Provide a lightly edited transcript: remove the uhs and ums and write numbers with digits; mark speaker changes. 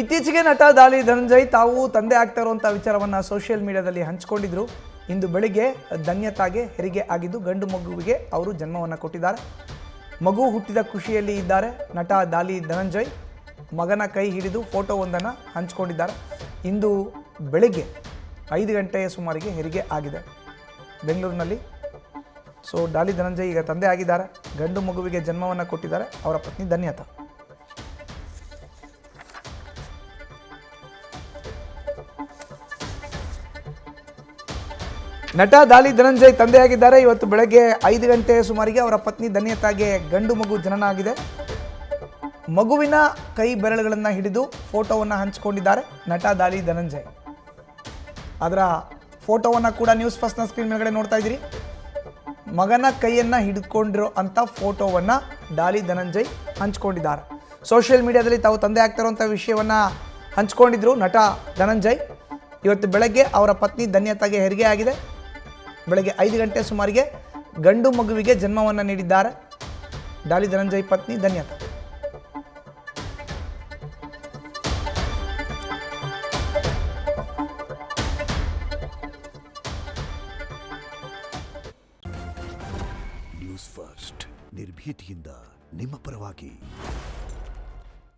Speaker 1: ಇತ್ತೀಚೆಗೆ ನಟ ದಾಲಿ ಧನಂಜಯ್ ತಾವು ತಂದೆ ಆಗ್ತಾ ಇರುವಂಥ ವಿಚಾರವನ್ನು ಸೋಷಿಯಲ್ ಮೀಡಿಯಾದಲ್ಲಿ ಹಂಚಿಕೊಂಡಿದ್ರು. ಇಂದು ಬೆಳಿಗ್ಗೆ ಧನ್ಯತಾಗೆ ಹೆರಿಗೆ ಆಗಿದ್ದು ಗಂಡು ಮಗುವಿಗೆ ಅವರು ಜನ್ಮವನ್ನು ಕೊಟ್ಟಿದ್ದಾರೆ. ಮಗು ಹುಟ್ಟಿದ ಖುಷಿಯಲ್ಲಿ ಇದ್ದಾರೆ ನಟ ದಾಲಿ ಧನಂಜಯ್. ಮಗನ ಕೈ ಹಿಡಿದು ಫೋಟೋವೊಂದನ್ನು ಹಂಚಿಕೊಂಡಿದ್ದಾರೆ. ಇಂದು ಬೆಳಿಗ್ಗೆ 5 ಗಂಟೆಯ ಸುಮಾರಿಗೆ ಹೆರಿಗೆ ಆಗಿದೆ ಬೆಂಗಳೂರಿನಲ್ಲಿ. ಸೊ ದಾಲಿ ಧನಂಜಯ್ ಈಗ ತಂದೆ ಆಗಿದ್ದಾರೆ. ಗಂಡು ಮಗುವಿಗೆ ಜನ್ಮವನ್ನು ಕೊಟ್ಟಿದ್ದಾರೆ ಅವರ ಪತ್ನಿ ಧನ್ಯತಾ. ನಟ ದಾಲಿ ಧನಂಜಯ್ ತಂದೆಯಾಗಿದ್ದಾರೆ. ಇವತ್ತು ಬೆಳಗ್ಗೆ 5 ಗಂಟೆ ಸುಮಾರಿಗೆ ಅವರ ಪತ್ನಿ ಧನ್ಯತಾಗೆ ಗಂಡು ಮಗು ಜನನ ಆಗಿದೆ. ಮಗುವಿನ ಕೈ ಬೆರಳುಗಳನ್ನು ಹಿಡಿದು ಫೋಟೋವನ್ನು ಹಂಚಿಕೊಂಡಿದ್ದಾರೆ ನಟ ದಾಲಿ ಧನಂಜಯ್. ಅದರ ಫೋಟೋವನ್ನು ಕೂಡ ನ್ಯೂಸ್ ಫಸ್ಟ್ನ ಸ್ಕ್ರೀನ್ ಮೇಲ್ಗಡೆ ನೋಡ್ತಾ ಇದ್ದೀರಿ. ಮಗನ ಕೈಯನ್ನು ಹಿಡಿದುಕೊಂಡಿರೋ ಅಂಥ ಫೋಟೋವನ್ನು ದಾಲಿ ಧನಂಜಯ್ ಹಂಚಿಕೊಂಡಿದ್ದಾರೆ. ಸೋಷಿಯಲ್ ಮೀಡಿಯಾದಲ್ಲಿ ತಾವು ತಂದೆ ಆಗ್ತಿರೋಂಥ ವಿಷಯವನ್ನು ಹಂಚಿಕೊಂಡಿದ್ರು ನಟ ಧನಂಜಯ್. ಇವತ್ತು ಬೆಳಗ್ಗೆ ಅವರ ಪತ್ನಿ ಧನ್ಯತಾಗೆ ಹೆರಿಗೆ ಆಗಿದೆ. ಬೆಳಗ್ಗೆ 5 ಗಂಟೆ ಸುಮಾರಿಗೆ ಗಂಡು ಮಗುವಿಗೆ ಜನ್ಮವನ್ನು ನೀಡಿದ್ದಾರೆ ದಾಲಿ ಧನಂಜಯ್ ಪತ್ನಿ ಧನ್ಯತಾ.
Speaker 2: ನ್ಯೂಸ್ ಫಸ್ಟ್ ನಿರ್ಭೀತಿಯಿಂದ ನಿಮ್ಮ ಪರವಾಗಿ.